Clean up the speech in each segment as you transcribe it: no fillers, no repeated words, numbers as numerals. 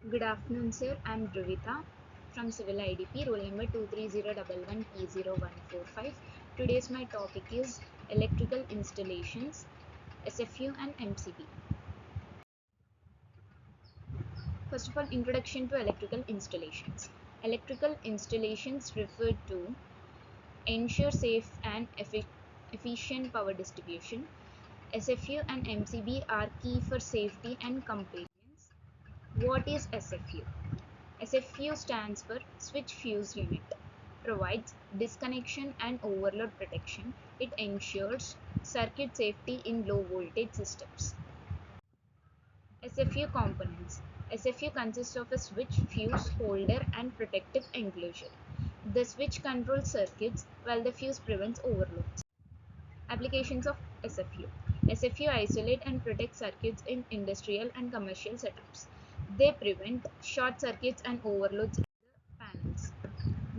Good afternoon, sir. I'm Druvita from Civil IDP, roll number 23011P01145. Today's my topic is electrical installations, SFU and MCB. First of all, introduction to electrical installations. Electrical installations refer to ensure safe and efficient power distribution. SFU and MCB are key for safety and compliance. What is SFU? SFU stands for Switch Fuse Unit. Provides disconnection and overload protection. It ensures circuit safety in low voltage systems. SFU components. SFU consists of a switch, fuse, holder and protective enclosure. The switch controls circuits while the fuse prevents overloads. Applications of SFU. SFU isolate and protect circuits in industrial and commercial setups. They prevent short circuits and overloads in the panels.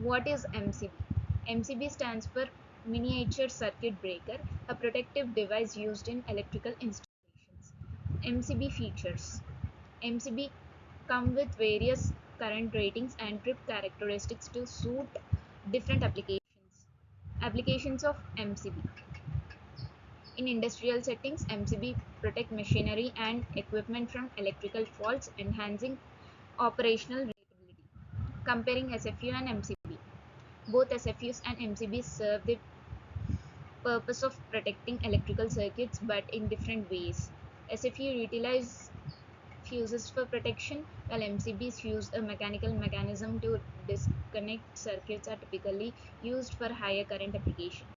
What is MCB? MCB stands for Miniature Circuit Breaker, a protective device used in electrical installations. MCB features. MCB come with various current ratings and trip characteristics to suit different applications. Applications of MCB. In industrial settings, MCB protect machinery and equipment from electrical faults, enhancing operational reliability. Comparing SFU and MCB. Both SFUs and MCBs serve the purpose of protecting electrical circuits but in different ways. SFU utilize fuses for protection, while MCBs use a mechanical mechanism to disconnect circuits are typically used for higher current applications.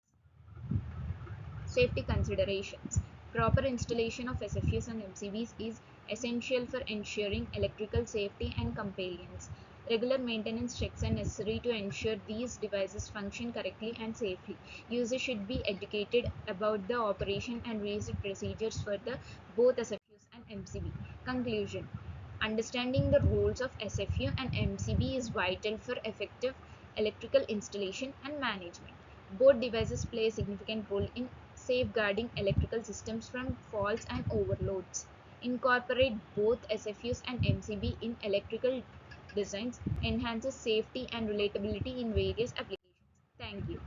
Safety considerations. Proper installation of SFUs and MCBs is essential for ensuring electrical safety and compliance. Regular maintenance checks are necessary to ensure these devices function correctly and safely. Users should be educated about the operation and reset procedures for the both SFUs and MCB. Conclusion. Understanding the roles of SFU and MCB is vital for effective electrical installation and management. Both devices play a significant role in safeguarding electrical systems from faults and overloads. Incorporate both SFUs and MCB in electrical designs enhances safety and reliability in various applications. Thank you.